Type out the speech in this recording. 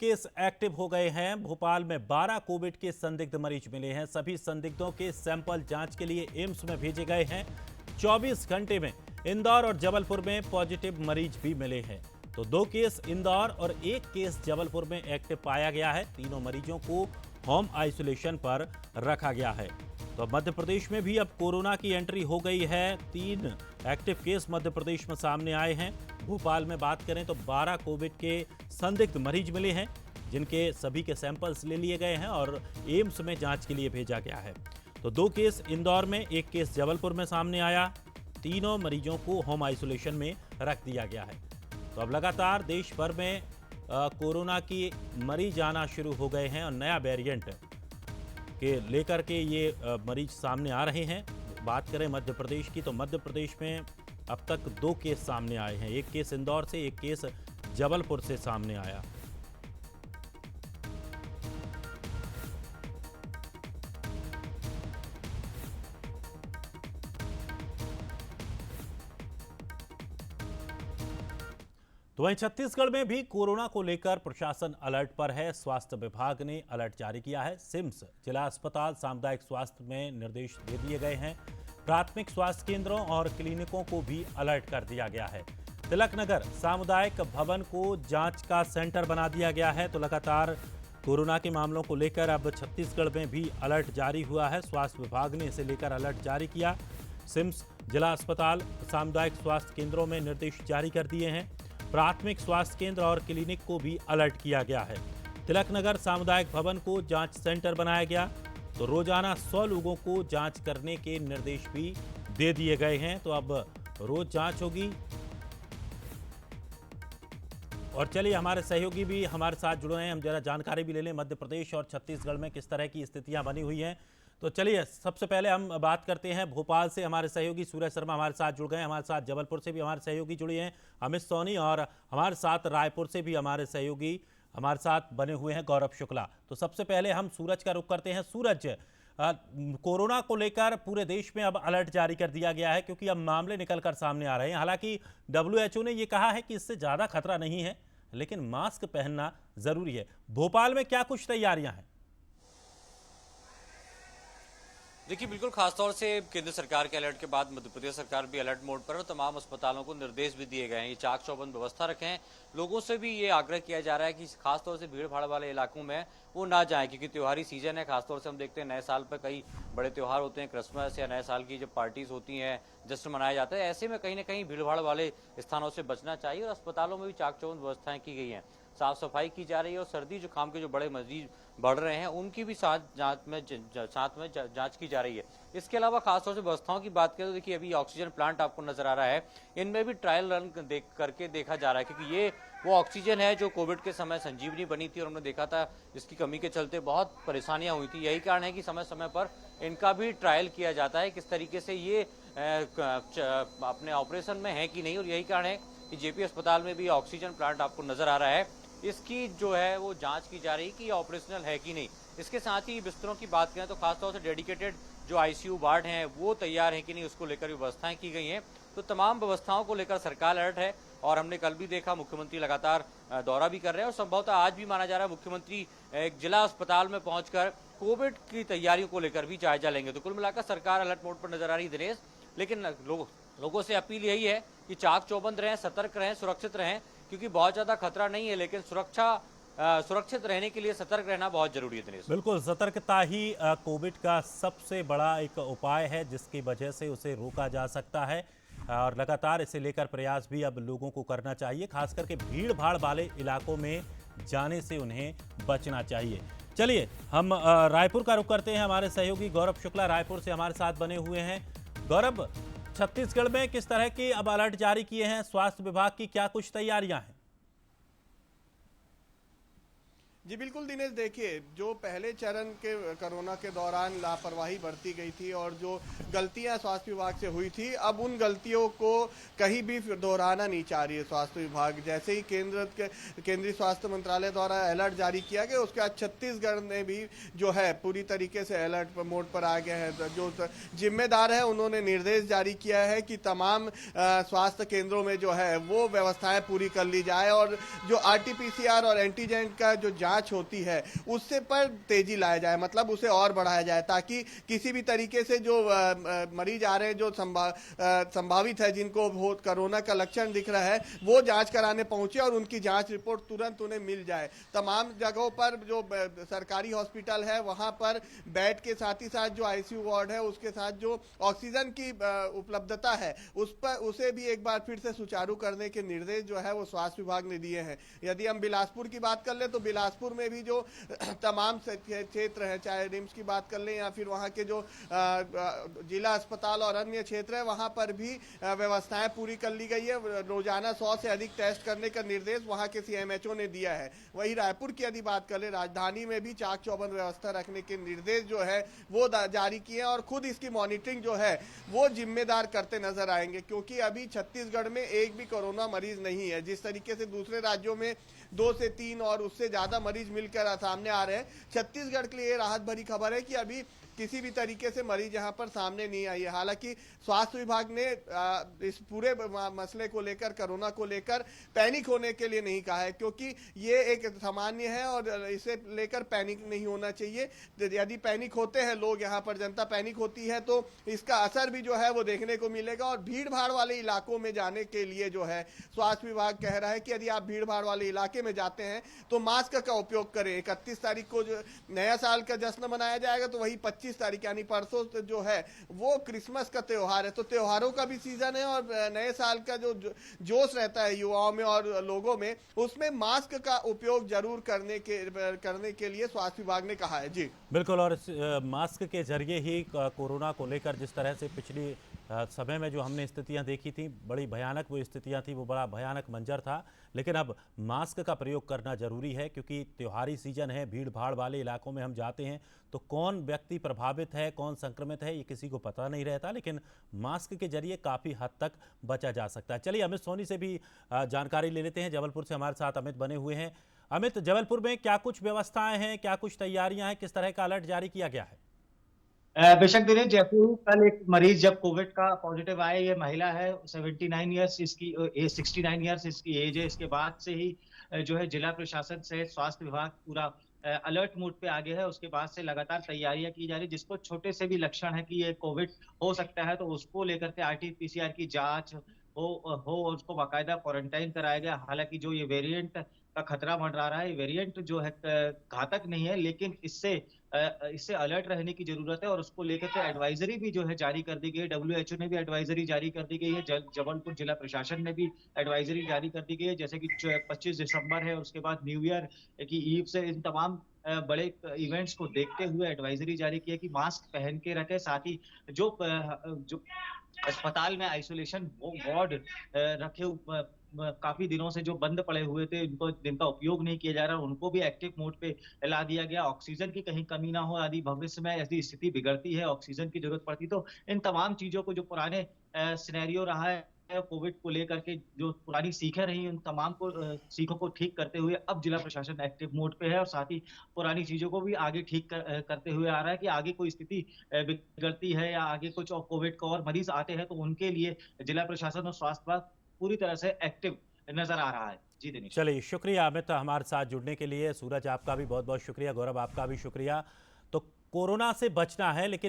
Case active हो गए हैं। भोपाल में 12 कोविड के संदिग्ध मरीज मिले हैं। सभी संदिग्धों के सैंपल जांच के लिए एम्स में भेजे गए हैं। 24 घंटे में इंदौर और जबलपुर में पॉजिटिव मरीज भी मिले हैं। तो 2 केस इंदौर और 1 केस जबलपुर में एक्टिव पाया गया है। तीनों मरीजों को होम आइसोलेशन पर रखा गया है। तो मध्य प्रदेश में भी अब कोरोना की एंट्री हो गई है। 3 एक्टिव केस मध्य प्रदेश में सामने आए हैं। भोपाल में बात करें तो 12 कोविड के संदिग्ध मरीज मिले हैं, जिनके सभी के सैंपल्स ले लिए गए हैं और एम्स में जांच के लिए भेजा गया है। तो 2 केस इंदौर में, 1 केस जबलपुर में सामने आया। तीनों मरीजों को होम आइसोलेशन में रख दिया गया है। तो अब लगातार देश भर में कोरोना की मरीज आना शुरू हो गए हैं और नया वेरिएंट के लेकर के ये मरीज सामने आ रहे हैं। बात करें मध्य प्रदेश की, तो मध्य प्रदेश में अब तक 2 केस सामने आए हैं। 1 केस इंदौर से, 1 केस जबलपुर से सामने आया। तो वहीं छत्तीसगढ़ में भी कोरोना को लेकर प्रशासन अलर्ट पर है। स्वास्थ्य विभाग ने अलर्ट जारी किया है। सिम्स जिला अस्पताल, सामुदायिक स्वास्थ्य में निर्देश दे दिए गए हैं। प्राथमिक स्वास्थ्य केंद्रों और क्लिनिकों को भी अलर्ट कर दिया गया है। तिलकनगर सामुदायिक भवन को जांच का सेंटर बना दिया गया है। तो लगातार कोरोना के मामलों को लेकर अब छत्तीसगढ़ में भी अलर्ट जारी हुआ है। स्वास्थ्य विभाग ने इसे लेकर अलर्ट जारी किया। सिम्स जिला अस्पताल, सामुदायिक स्वास्थ्य केंद्रों में निर्देश जारी कर दिए हैं। प्राथमिक स्वास्थ्य केंद्र और क्लिनिक को भी अलर्ट किया गया है। तिलकनगर सामुदायिक भवन को जांच सेंटर बनाया गया। तो रोजाना 100 लोगों को जांच करने के निर्देश भी दे दिए गए हैं। तो अब रोज जांच होगी। और चलिए, हमारे सहयोगी भी हमारे साथ जुड़े हैं, हम जरा जानकारी भी ले लें मध्य प्रदेश और छत्तीसगढ़ में किस तरह की स्थितियां बनी हुई हैं। तो चलिए, सबसे पहले हम बात करते हैं भोपाल से। हमारे सहयोगी सूरज शर्मा हमारे साथ जुड़ गए हैं। हमारे साथ जबलपुर से भी हमारे सहयोगी जुड़े हैं, अमित सोनी, और हमारे साथ रायपुर से भी हमारे सहयोगी हमारे साथ बने हुए हैं, गौरव शुक्ला। तो सबसे पहले हम सूरज का रुख करते हैं। सूरज, कोरोना को लेकर पूरे देश में अब अलर्ट जारी कर दिया गया है, क्योंकि अब मामले निकलकर सामने आ रहे हैं। हालांकि WHO ने यह कहा है कि इससे ज्यादा खतरा नहीं है, लेकिन मास्क पहनना जरूरी है। भोपाल में क्या कुछ तैयारियां हैं? देखिए, बिल्कुल खासतौर से केंद्र सरकार के अलर्ट के बाद मध्य प्रदेश सरकार भी अलर्ट मोड पर है और तमाम अस्पतालों को निर्देश भी दिए गए हैं। ये चाक चौबंद व्यवस्था रखें। लोगों से भी ये आग्रह किया जा रहा है कि खासतौर से भीड़ भाड़ वाले इलाकों में वो ना जाएं, क्योंकि त्योहारी सीजन है। खासतौर से हम देखते हैं नए साल पर कई बड़े त्यौहार होते हैं, क्रिसमस या नए साल की जब पार्टीज होती हैं, जश्न मनाया जाता है। ऐसे में कहीं ना कहीं भीड़ भाड़ वाले स्थानों से बचना चाहिए और अस्पतालों में भी चाक चौबंद व्यवस्थाएं की गई हैं। साफ सफाई की जा रही है और सर्दी जुकाम के जो बड़े मरीज बढ़ रहे हैं उनकी भी साथ में जांच की जा रही है। इसके अलावा खासतौर से व्यवस्थाओं की बात करें तो देखिए, अभी ऑक्सीजन प्लांट आपको नजर आ रहा है, इनमें भी ट्रायल रन करके देखा जा रहा है, क्योंकि ये वो ऑक्सीजन है जो कोविड के समय संजीवनी बनी थी और हमने देखा था जिसकी कमी के चलते बहुत परेशानियां हुई थी। यही कारण है कि समय समय पर इनका भी ट्रायल किया जाता है, किस तरीके से ये अपने ऑपरेशन में है कि नहीं। और यही कारण है कि जेपी अस्पताल में भी ऑक्सीजन प्लांट आपको नजर आ रहा है, इसकी जो है वो जांच की जा रही है कि ये ऑपरेशनल है कि नहीं। इसके साथ ही बिस्तरों की बात करें तो खासतौर से डेडिकेटेड जो आईसीयू वार्ड हैं वो तैयार हैं कि नहीं, उसको लेकर व्यवस्थाएं की गई हैं। तो तमाम व्यवस्थाओं को लेकर सरकार अलर्ट है और हमने कल भी देखा मुख्यमंत्री लगातार दौरा भी कर रहे हैं और संभवतः आज भी माना जा रहा है मुख्यमंत्री एक जिला अस्पताल में पहुंचकर कोविड की तैयारियों को लेकर भी जायजा लेंगे। तो कुल मिलाकर सरकार अलर्ट मोड पर नजर आ रही है दिनेश, लेकिन लोगों से अपील यही है कि चाक चौबंद रहें, सतर्क रहें, सुरक्षित रहें, क्योंकि बहुत ज्यादा खतरा नहीं है, लेकिन सुरक्षित रहने के लिए सतर्क रहना बहुत जरूरी है दिनेश। बिल्कुल, सतर्कता ही कोविड का सबसे बड़ा एक उपाय है, जिसकी वजह से उसे रोका जा सकता है। और लगातार इसे लेकर प्रयास भी अब लोगों को करना चाहिए, खास करके भीड़ भाड़ वाले इलाकों में जाने से उन्हें बचना चाहिए। चलिए, हम रायपुर का रुख करते हैं। हमारे सहयोगी गौरव शुक्ला रायपुर से हमारे साथ बने हुए हैं। गौरव, छत्तीसगढ़ में किस तरह के अब अलर्ट जारी किए हैं स्वास्थ्य विभाग की, क्या कुछ तैयारियां हैं? जी बिल्कुल दिनेश, देखिए जो पहले चरण के कोरोना के दौरान लापरवाही बरती गई थी और जो गलतियां स्वास्थ्य विभाग से हुई थी, अब उन गलतियों को कहीं भी फिर दोहराना नहीं चाह रही है स्वास्थ्य विभाग। जैसे ही केंद्रीय स्वास्थ्य मंत्रालय द्वारा अलर्ट जारी किया गया, उसके बाद छत्तीसगढ़ ने भी जो है पूरी तरीके से अलर्ट मोड पर आ गया है। जो जिम्मेदार है उन्होंने निर्देश जारी किया है कि तमाम स्वास्थ्य केंद्रों में जो है वो व्यवस्थाएं पूरी कर ली जाए और जो आरटीपीसीआर और एंटीजन का जो जांच होती है उससे पर तेजी लाया जाए, मतलब उसे और बढ़ाया जाए, ताकि किसी भी तरीके से जो मरीज आ रहे हैं, जो संभावित है, जिनको कोरोना का लक्षण दिख रहा है, वो जांच कराने पहुंचे और उनकी जांच रिपोर्ट तुरंत उन्हें मिल जाए। तमाम जगहों पर जो सरकारी हॉस्पिटल है वहां पर बेड के साथ ही साथ जो आईसीयू वार्ड है, उसके साथ जो ऑक्सीजन की उपलब्धता है, उसे भी एक बार फिर से सुचारू करने के निर्देश जो है वो स्वास्थ्य विभाग ने दिए हैं। यदि हम बिलासपुर की बात कर ले तो बिलासपुर में भी जो तमाम क्षेत्र है, चाहे रिम्स की बात कर लें या फिर वहां के जो जिला अस्पताल और अन्य क्षेत्र है, वहां पर भी व्यवस्थाएं पूरी कर ली गई है। रोजाना 100 से अधिक टेस्ट करने का निर्देश वहां के सीएमएचओ ने दिया है। वही रायपुर की यदि बात कर ले, राजधानी में भी चाक चौबंद व्यवस्था रखने के निर्देश जो है वो जारी किए और खुद इसकी मॉनिटरिंग जो है वो जिम्मेदार करते नजर आएंगे, क्योंकि अभी छत्तीसगढ़ में एक भी कोरोना मरीज नहीं है। जिस तरीके से दूसरे राज्यों में 2 से 3 और उससे ज्यादा मरीज मिलकर सामने आ रहे हैं, छत्तीसगढ़ के लिए राहत भरी खबर है कि अभी किसी भी तरीके से मरीज यहां पर सामने नहीं आई है। हालांकि स्वास्थ्य विभाग ने इस पूरे मसले को लेकर, कोरोना को लेकर पैनिक होने के लिए नहीं कहा है, क्योंकि ये एक सामान्य है और इसे लेकर पैनिक नहीं होना चाहिए। यदि पैनिक होते हैं लोग, यहाँ पर जनता पैनिक होती है, तो इसका असर भी जो है वो देखने को मिलेगा। और भीड़ भाड़ वाले इलाकों में जाने के लिए जो है स्वास्थ्य विभाग कह रहा है कि यदि आप भीड़ भाड़ वाले इलाके में जाते हैं तो मास्क का उपयोग करें। 31 तारीख को जो नया साल का जश्न मनाया जाएगा, तो वही 25 तारीख यानी परसों जो है वो क्रिसमस का त्योहार है, तो त्योहारों का भी सीजन है और नए साल का जो जोश रहता है युवाओं में और लोगों में, उसमें मास्क का उपयोग जरूर करने के लिए स्वास्थ्य विभाग ने कहा है। जी बिल्कुल, और मास्क के जरिए ही कोरोना को लेकर जिस तरह से पिछली समय में जो हमने स्थितियां देखी थी, बड़ी भयानक वो स्थितियां थी, वो बड़ा भयानक मंजर था। लेकिन अब मास्क का प्रयोग करना जरूरी है, क्योंकि त्योहारी सीजन है, भीड़ भाड़ वाले इलाकों में हम जाते हैं तो कौन व्यक्ति प्रभावित है, कौन संक्रमित है, ये किसी को पता नहीं रहता। लेकिन मास्क के जरिए काफ़ी हद तक बचा जा सकता है। चलिए अमित सोनी से भी जानकारी ले लेते हैं। जबलपुर से हमारे साथ अमित बने हुए हैं। अमित, जबलपुर में क्या कुछ व्यवस्थाएं हैं, क्या कुछ तैयारियां हैं, किस तरह का अलर्ट जारी किया गया है? बेशक दिनेश, जयपुर कल एक मरीज जब कोविड का पॉजिटिव आया, ये महिला है, 79 ईयर्स इसकी एज, 69 ईयर्स इसकी एज है। इसके बाद से ही जो है जिला प्रशासन से स्वास्थ्य विभाग पूरा अलर्ट मोड पे आ गया है। उसके बाद से लगातार तैयारियां की जा रही है। जिसको छोटे से भी लक्षण है कि ये कोविड हो सकता है, तो उसको लेकर के आरटीपीसीआर की जांच हो और उसको बाकायदा क्वारंटाइन कराया गया। हालांकि जो ये वेरिएंट का खतरा मंडरा रहा है, ये वेरिएंट जो है घातक नहीं है, लेकिन इससे अलर्ट रहने की जरूरत है और उसको लेकर के एडवाइजरी भी जो है जारी कर दी गई है। डब्ल्यूएचओ ने भी एडवाइजरी जारी कर दी गई है, जबलपुर जिला प्रशासन ने भी एडवाइजरी जारी कर दी गई है। जैसे कि 25 दिसंबर है, उसके बाद न्यू ईयर की ईव से इन तमाम बड़े इवेंट्स को देखते हुए एडवाइजरी जारी की है कि मास्क पहन के रखे। साथ ही जो अस्पताल में आइसोलेशन वार्ड रखे काफी दिनों से जो बंद पड़े हुए थे, इनको जिनका उपयोग नहीं किया जा रहा, उनको भी एक्टिव मोड पे ला दिया गया। ऑक्सीजन की कहीं कमी ना हो, यदि भविष्य में ऐसी स्थिति बिगड़ती है, ऑक्सीजन की जरूरत पड़ती, तो इन तमाम चीजों को, जो पुराने सिनेरियो रहा है कोविड को लेकर के, जो पुरानी सीखें रही, उन तमाम को सीखों को ठीक करते हुए अब जिला प्रशासन एक्टिव मोड पे है और साथ ही पुरानी चीजों को भी आगे ठीक करते हुए आ रहा है कि आगे कोई स्थिति बिगड़ती है या आगे कुछ और कोविड का और मरीज आते हैं, तो उनके लिए जिला प्रशासन और स्वास्थ्य विभाग पूरी तरह से एक्टिव नजर आ रहा है। जी दिनेश। चलिए, शुक्रिया अमित हमारे साथ जुड़ने के लिए। सूरज आपका भी बहुत बहुत शुक्रिया, गौरव आपका भी शुक्रिया। तो कोरोना से बचना है, लेकिन